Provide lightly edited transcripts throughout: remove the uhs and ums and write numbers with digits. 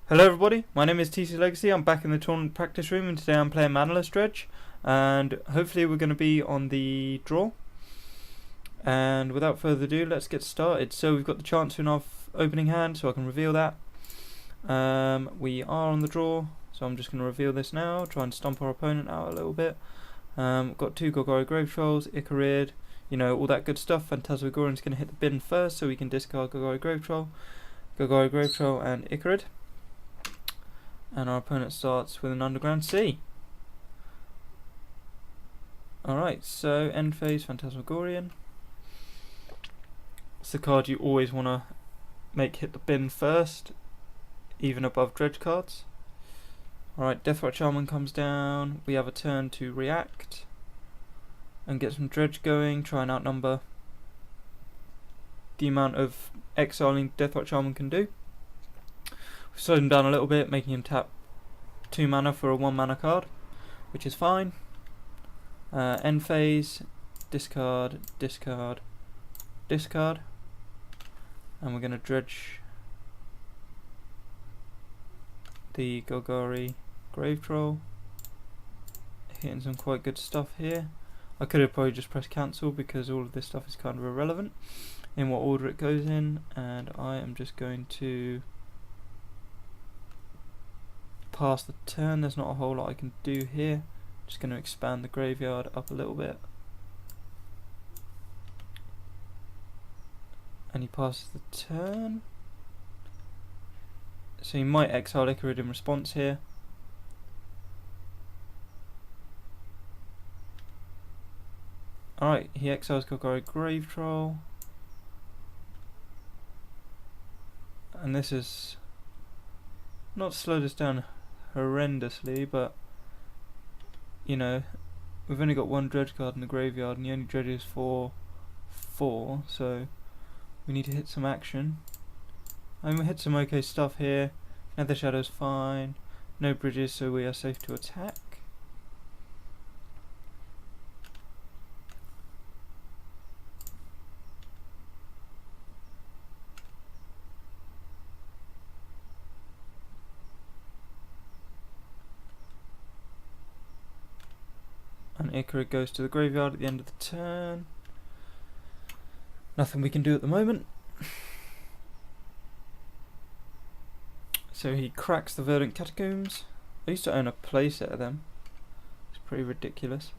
Hello everybody, my name is TC Legacy. I'm back in the tournament practice room and today I'm playing Manaless Dredge and hopefully we're going to be on the draw. And without further ado, let's get started. So we've got the Chancer in our opening hand, so I can reveal that. We are on the draw, so I'm just going to reveal this now, try and stomp our opponent out a little bit. Got two Golgari Grave Trolls, Icarid, you know, all that good stuff. Phantasmagorian's going to hit the bin first, so we can discard Golgari Grave Troll, and Icarid. And our opponent starts with an Underground Sea. Alright, so end phase Phantasmagorian. It's the card you always want to make hit the bin first, even above Dredge cards. Alright, Deathrite Shaman comes down. We have a turn to react and get some Dredge going, try and outnumber the amount of exiling Deathrite Shaman can do. We've slowed him down a little bit, making him tap 2 mana for a 1 mana card, which is fine. End phase, discard, discard, discard. And we're going to dredge the Golgari Grave Troll. Hitting some quite good stuff here. I could have probably just pressed cancel because all of this stuff is kind of irrelevant in what order it goes in, and I am just going to pass the turn. There's not a whole lot I can do here. Just going to expand the graveyard up a little bit. And he passes the turn. So he might exile Icarid in response here. Alright, he exiles Golgari Grave Troll. And this is not slowed us down horrendously, but you know, we've only got one dredge card in the graveyard and he only dredges for 4, so we need to hit some action. And we hit some okay stuff here. Nether Shadow's fine, no bridges, so we are safe to attack. And Icarid goes to the graveyard at the end of the turn. Nothing we can do at the moment. So he cracks the Verdant Catacombs. I used to own a playset of them. It's pretty ridiculous.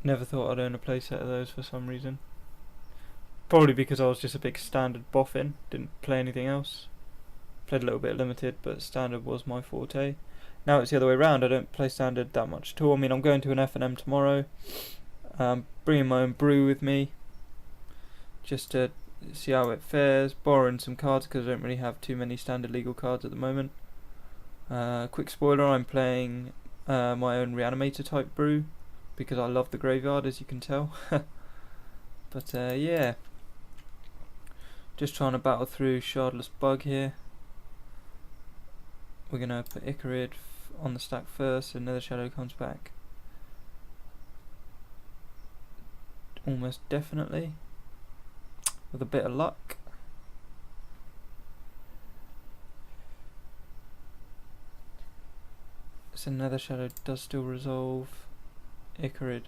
Never thought I'd own a playset of those for some reason. Probably because I was just a big standard boffin. Didn't play anything else. Played a little bit limited, but standard was my forte. Now it's the other way around. I don't play standard that much at all. I mean, I'm going to an F&M tomorrow. Bringing my own brew with me, just to see how it fares. Borrowing some cards because I don't really have too many standard legal cards at the moment. Quick spoiler: I'm playing my own reanimator type brew because I love the graveyard, as you can tell. But yeah, just trying to battle through Shardless Bug here. We're gonna put Icarid on the stack first, and Nether Shadow comes back. Almost definitely, with a bit of luck. So Nether Shadow does still resolve. Icarid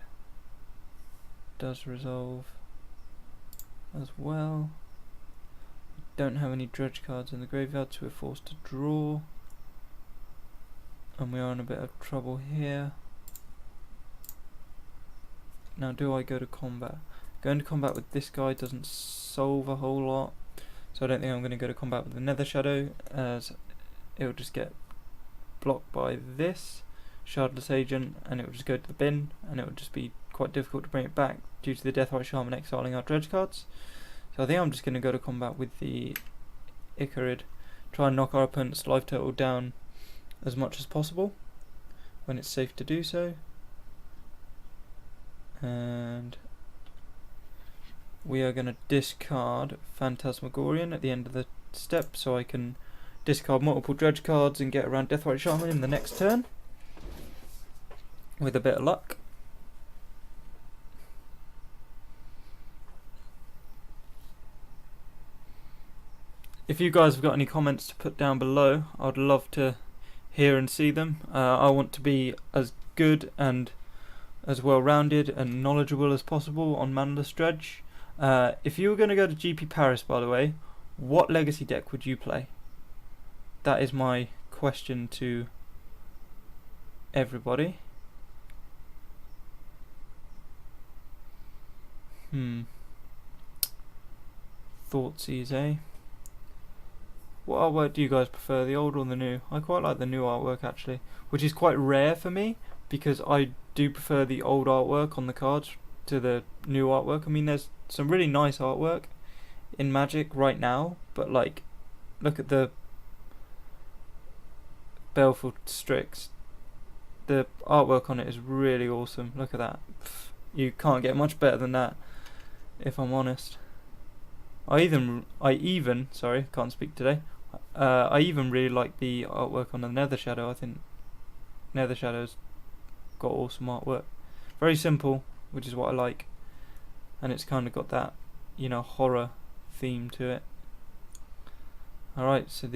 does resolve as well. We don't have any dredge cards in the graveyard, so we're forced to draw. And we are in a bit of trouble here. Now, do I go to combat? Going to combat with this guy doesn't solve a whole lot, so I don't think I'm going to go to combat with the Nether Shadow, as it will just get blocked by this Shardless Agent, and it will just go to the bin, and it will just be quite difficult to bring it back due to the Deathrite Shaman exiling our dredge cards. So I think I'm just going to go to combat with the Icarid, try and knock our opponent's life total down as much as possible when it's safe to do so. And we are going to discard Phantasmagorian at the end of the step, so I can discard multiple dredge cards and get around Deathrite Shaman in the next turn with a bit of luck. if you guys have got any comments to put down below, I'd love to hear and see them. I want to be as good and as well-rounded and knowledgeable as possible on manless Dredge. If you were going to go to GP Paris, by the way, what legacy deck would you play? That is my question to everybody. Thoughtseize, eh? What artwork do you guys prefer, the old or the new? I quite like the new artwork actually, which is quite rare for me because I do prefer the old artwork on the cards to the new artwork. I mean, there's some really nice artwork in Magic right now, but like, look at the Baleful Strix. The artwork on it is really awesome. Look at that. Pff, you can't get much better than that, if I'm honest. I even sorry, can't speak today. I even really like the artwork on the Nether Shadow. I think Nether Shadow's got awesome artwork. Very simple, which is what I like, and it's kind of got that, you know, horror theme to it. Alright, so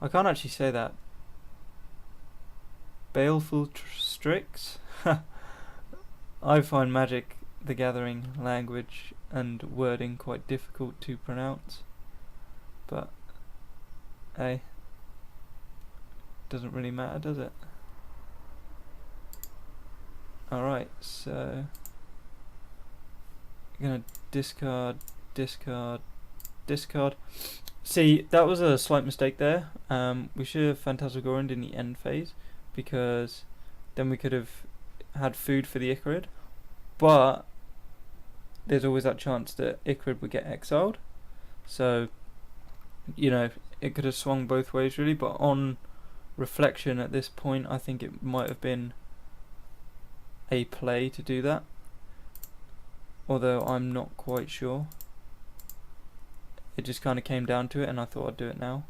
I can't actually say that. Baleful Strix? I find Magic the Gathering language and wording quite difficult to pronounce, but hey, doesn't really matter, does it? Alright, so I'm gonna discard. See, that was a slight mistake there. We should have Phantasmagorian in the end phase, because then we could have had food for the Icarid, but there's always that chance that Icarid would get exiled, so you know, it could have swung both ways really, but on reflection at this point I think it might have been a play to do that, although I'm not quite sure. It just kind of came down to it and I thought I'd do it now.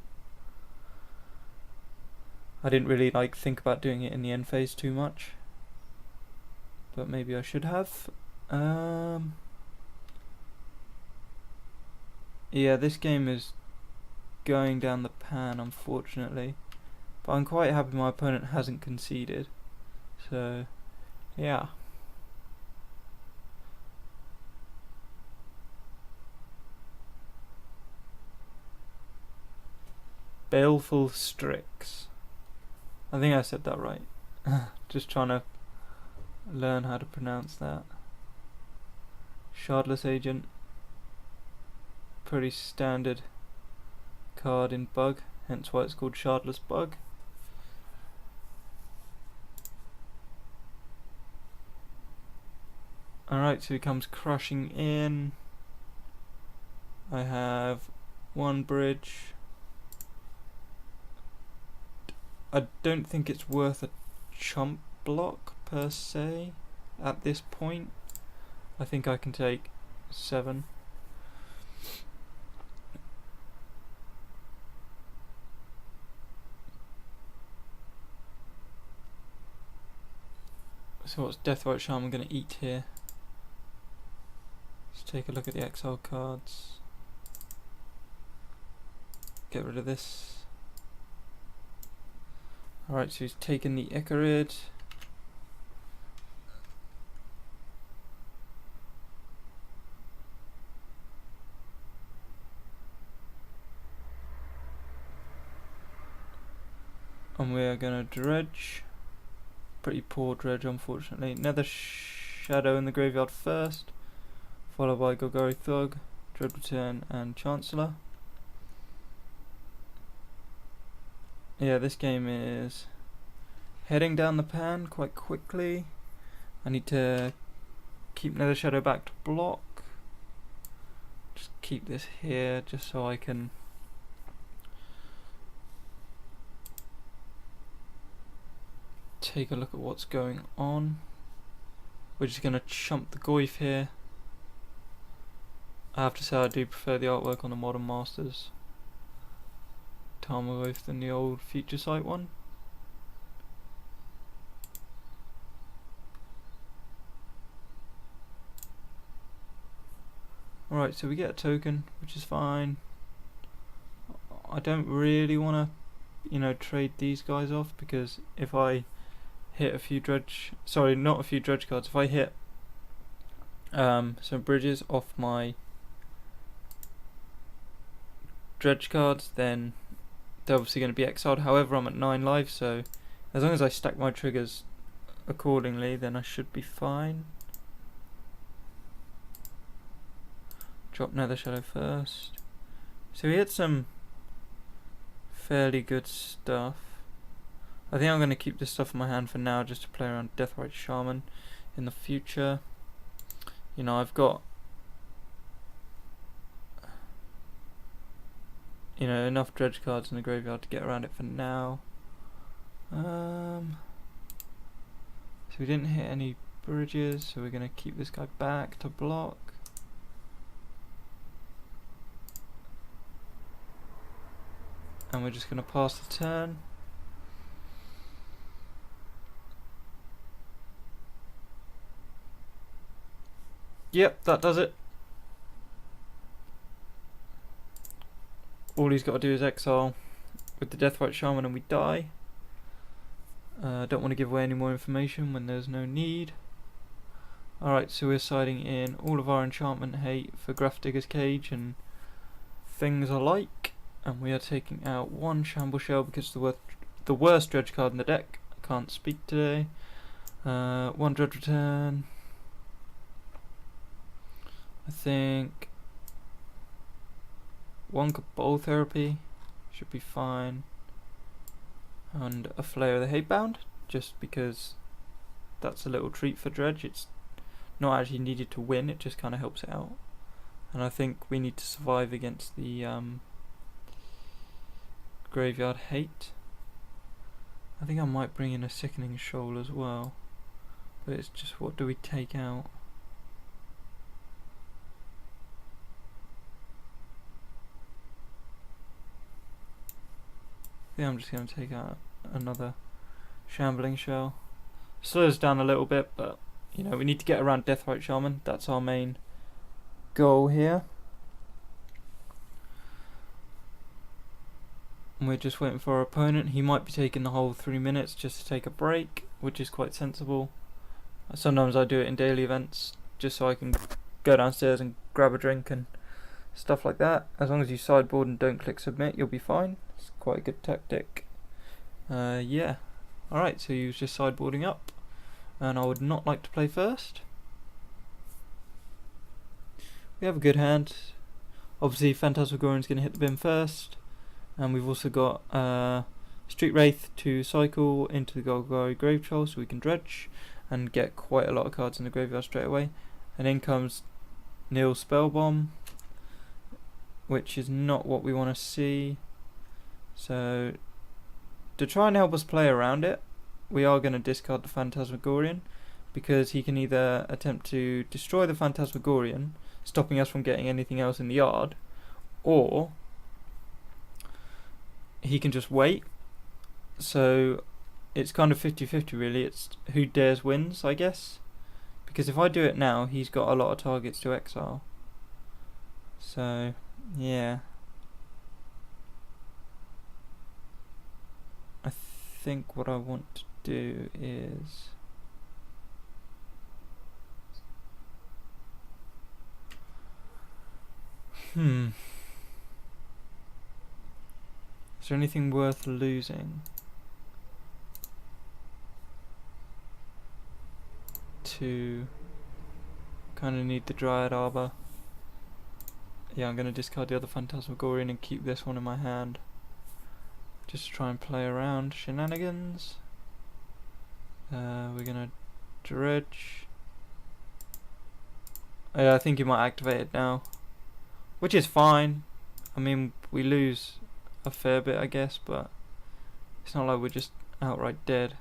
I didn't really think about doing it in the end phase too much, but maybe I should have. Yeah, this game is going down the pan, unfortunately, but I'm quite happy my opponent hasn't conceded, so yeah. Baleful Strix. I think I said that right. Just trying to learn how to pronounce that. Shardless Agent. Pretty standard card in Bug, hence why it's called Shardless Bug. Alright, so he comes crushing in. I have one bridge. I don't think it's worth a chump block per se at this point. I think I can take 7. So what's Deathrite Shaman going to eat here? Let's take a look at the exile cards. Get rid of this. Alright, so he's taken the Icarid. And we are gonna Dredge. Pretty poor Dredge, unfortunately. Nether Shadow in the graveyard first, followed by Golgari Thug, Dread Return, and Chancellor. Yeah, this game is heading down the pan quite quickly. I need to keep Nether Shadow back to block. Just keep this here just so I can take a look at what's going on. We're just going to chump the Goyf here. I have to say I do prefer the artwork on the Modern Masters Tarmogoyf than the old Future Sight one. Right, so we get a token, which is fine. I don't really want to, you know, trade these guys off, because if I hit a few dredge, sorry, not a few dredge cards, if I hit some bridges off my dredge cards, then they're obviously going to be exiled. However, I'm at 9 lives, so as long as I stack my triggers accordingly, then I should be fine. Drop Nether Shadow first. So we had some fairly good stuff. I think I'm going to keep this stuff in my hand for now, just to play around Deathrite Shaman in the future. You know, I've got, you know, enough dredge cards in the graveyard to get around it for now. So we didn't hit any bridges, so we're going to keep this guy back to block. And we're just going to pass the turn. Yep, that does it. All he's got to do is exile with the Deathrite Shaman and we die. Don't want to give away any more information when there's no need. Alright, so we're siding in all of our enchantment hate for Grafdigger's Cage and things alike. And we are taking out one Shamble Shell because the worst dredge card in the deck. I can't speak today. One Dredge Return. I think one Cabal Therapy should be fine. And a Flayer of the Hatebound, just because that's a little treat for Dredge. It's not actually needed to win, it just kind of helps it out. And I think we need to survive against the Graveyard Hate. I think I might bring in a Sickening Shoal as well, but it's just what do we take out? I think I'm just going to take out another Shambling Shell. Slows down a little bit, but you know, we need to get around Deathrite Shaman. That's our main goal here. And we're just waiting for our opponent. He might be taking the whole 3 minutes just to take a break, which is quite sensible. Sometimes I do it in daily events just so I can go downstairs and grab a drink and stuff like that. As long as you sideboard and don't click submit, you'll be fine. It's quite a good tactic. Yeah. Alright, so he was just sideboarding up, and I would not like to play first. We have a good hand. Obviously Phantasmagorian's going to hit the bin first, and we've also got Street Wraith to cycle into the Golgari Grave Troll so we can dredge and get quite a lot of cards in the graveyard straight away. And in comes Neil's Spellbomb, which is not what we want to see. So to try and help us play around it, we are going to discard the Phantasmagorian, because he can either attempt to destroy the Phantasmagorian, stopping us from getting anything else in the yard, or he can just wait. So it's kind of 50-50 really. It's who dares wins, I guess, because if I do it now, he's got a lot of targets to exile. So yeah, I think what I want to do is is there anything worth losing to kind of need the Dryad Arbor? Yeah, I'm going to discard the other Phantasmagorian and keep this one in my hand, just to try and play around shenanigans. We're going to dredge. Yeah, I think he might activate it now, which is fine. I mean, we lose a fair bit, I guess, but it's not like we're just outright dead.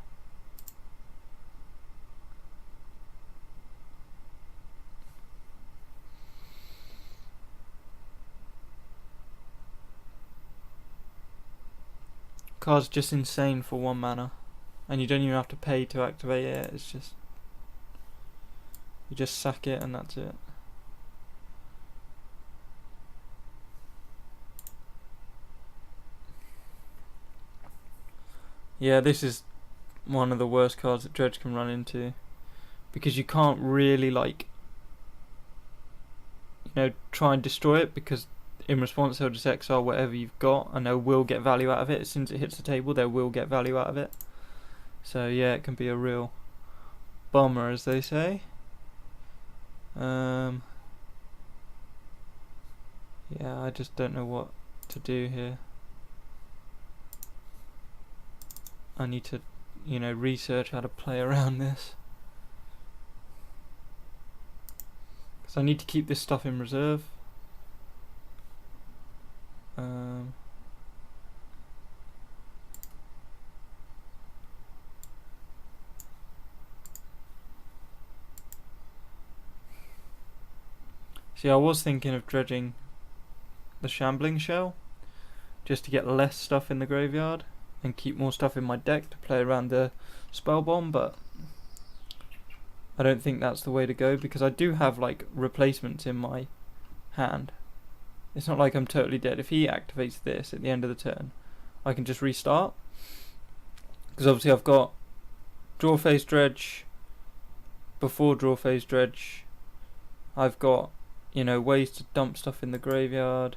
Card's just insane for 1 mana, and you don't even have to pay to activate it. It's just, you just sack it and that's it. Yeah, this is one of the worst cards that Dredge can run into, because you can't really, like, you know, try and destroy it, because in response they'll just exile whatever you've got and they will get value out of it. As soon as it hits the table, they will get value out of it. So yeah, it can be a real bummer, as they say. Yeah, I just don't know what to do here. I need to, you know, research how to play around this, because I need to keep this stuff in reserve. See, I was thinking of dredging the Shambling Shell, just to get less stuff in the graveyard and keep more stuff in my deck to play around the Spell Bomb, but I don't think that's the way to go, because I do have, like, replacements in my hand. It's not like I'm totally dead. If he activates this at the end of the turn, I can just restart, because obviously I've got draw phase Dredge, before draw phase Dredge, I've got, you know, ways to dump stuff in the graveyard.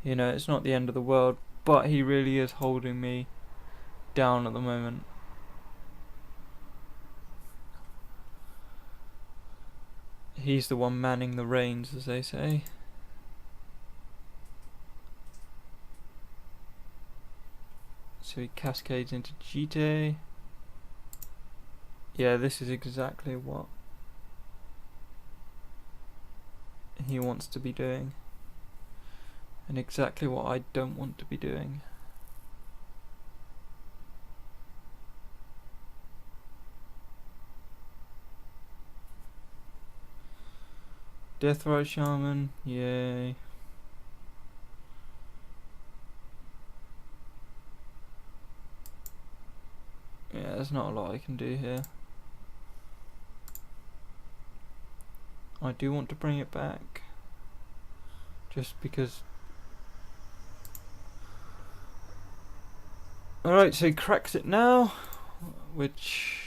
You know, it's not the end of the world, but he really is holding me down at the moment. He's the one manning the reins, as they say. So he cascades into GT. Yeah, this is exactly what he wants to be doing, and exactly what I don't want to be doing. Deathrite Shaman, yay. Yeah, there's not a lot I can do here. I do want to bring it back, just because. Alright, so he cracks it now, which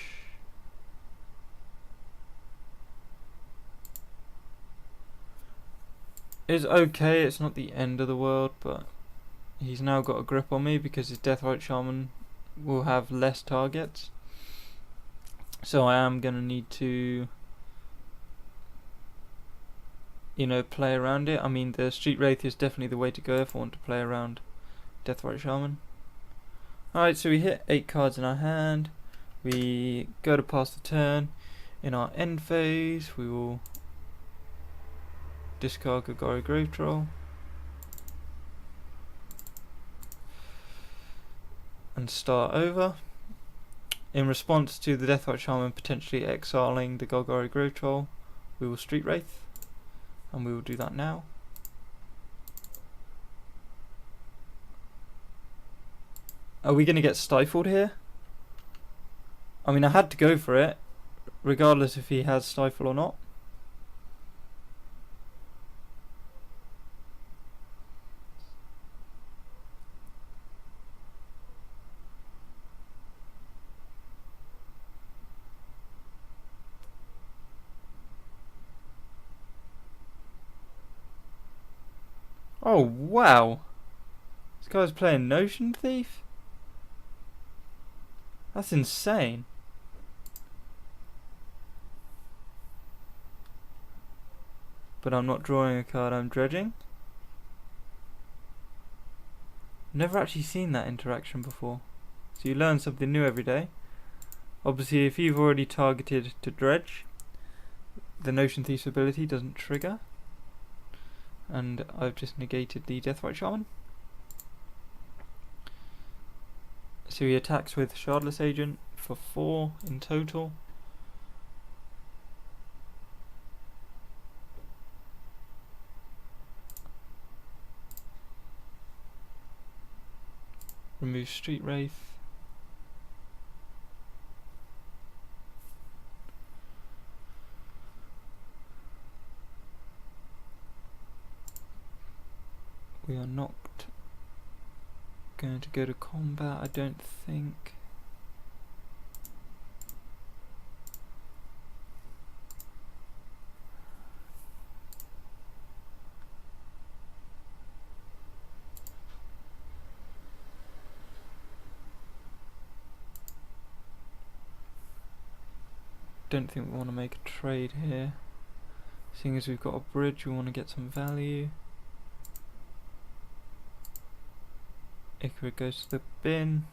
is okay. It's not the end of the world, but he's now got a grip on me because his Deathrite Shaman will have less targets. So I am going to need to, you know, play around it. I mean, the Street Wraith is definitely the way to go if I want to play around Deathrite Shaman. Alright, so we hit 8 cards in our hand. We go to pass the turn. In our end phase, we will discard Golgari Grave Troll and start over. In response to the Deathrite Shaman potentially exiling the Golgari Grave Troll, we will Street Wraith, and we will do that now. Are we going to get stifled here? I mean, I had to go for it, regardless if he has stifle or not. Oh, wow. This guy's playing Notion Thief? That's insane. But I'm not drawing a card, I'm dredging. Never actually seen that interaction before. So you learn something new every day. Obviously, if you've already targeted to dredge, the Notion Thief's ability doesn't trigger. And I've just negated the Deathrite Shaman. So he attacks with Shardless Agent for 4 in total. Remove Street Wraith. We are not going to go to combat, I don't think. Don't think we want to make a trade here. Seeing as we've got a bridge, we want to get some value. Icarus goes to the bin.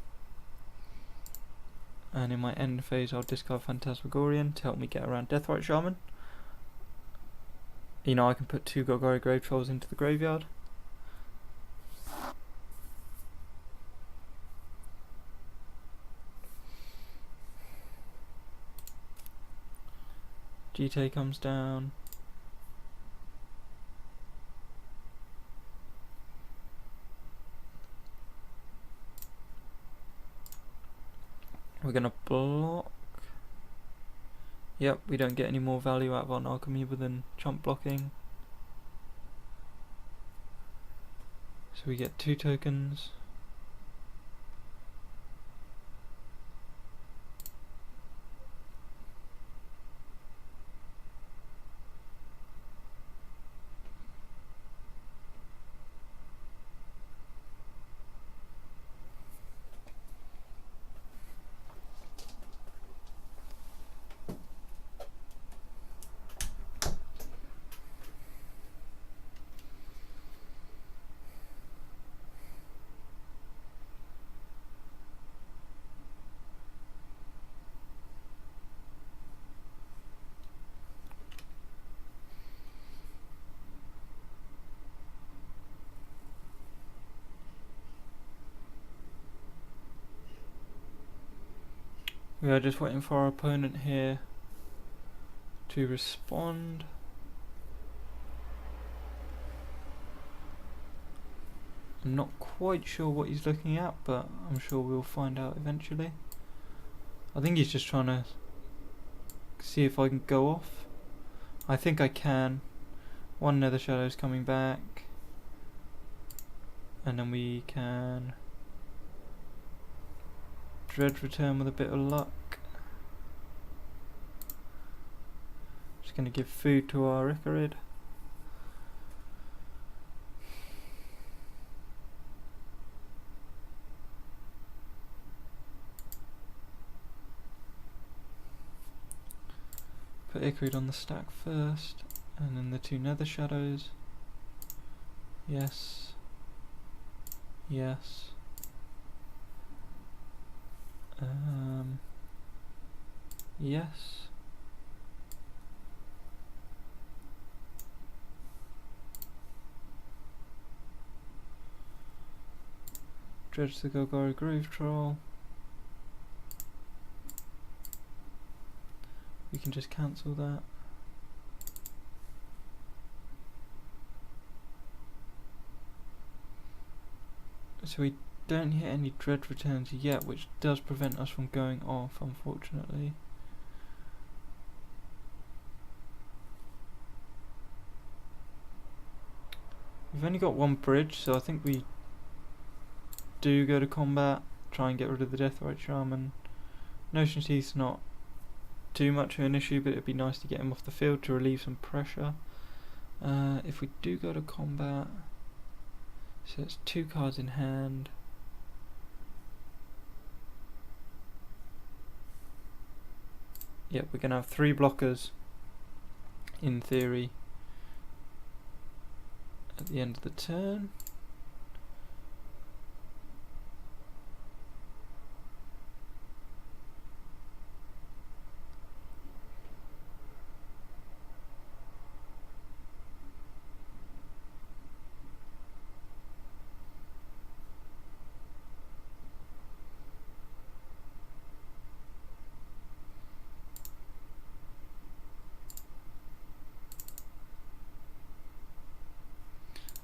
And in my end phase I'll discard Phantasmagorian to help me get around Deathrite Shaman. You know, I can put 2 Golgari Grave Trolls into the graveyard. Jite comes down. We're gonna block. Yep, we don't get any more value out of our alchemy other than chump blocking. So we get 2 tokens. We are just waiting for our opponent here to respond. I'm not quite sure what he's looking at, but I'm sure we'll find out eventually. I think he's just trying to see if I can go off. I think I can. 1 Nether Shadow's coming back. And then we can Dredge return with a bit of luck. Just going to give food to our Icarid. Put Icarid on the stack first, and then the 2 Nether Shadows. Yes. Yes. Yes. Dredge the Golgari Grave Troll. We can just cancel that. So we don't hit any Dredge returns yet, which does prevent us from going off, unfortunately. We've only got 1 bridge, so I think we do go to combat, try and get rid of the Deathrite Shaman. Notion Teeth's not too much of an issue, but it'd be nice to get him off the field to relieve some pressure. If we do go to combat, so it's 2 cards in hand. Yep, we're going to have 3 blockers, in theory, at the end of the turn.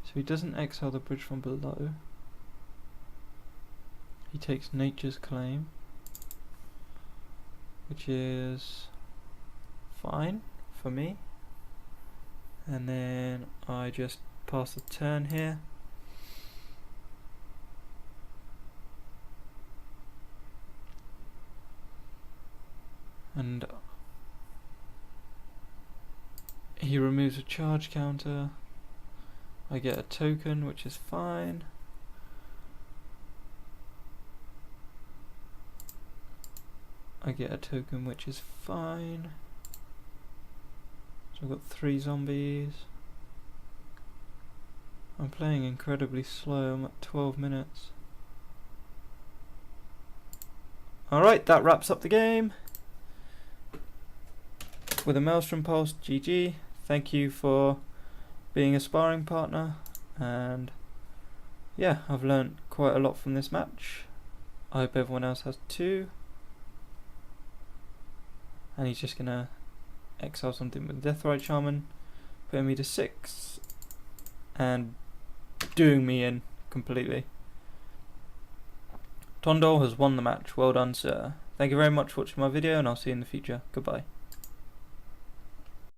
So he doesn't exile the bridge from below. He takes Nature's Claim, which is fine for me. And then I just pass the turn here. And he removes a charge counter. I get a token, which is fine. I get a token, which is fine. So I've got 3 zombies. I'm playing incredibly slow. I'm at 12 minutes. Alright, that wraps up the game. With a Maelstrom Pulse, GG. Thank you for being a sparring partner. And yeah, I've learnt quite a lot from this match. I hope everyone else has too. And he's just gonna exile something with Deathrite Shaman, putting me to 6 and doing me in completely. Tondol has won the match. Well done, sir. Thank you very much for watching my video, and I'll see you in the future. Goodbye.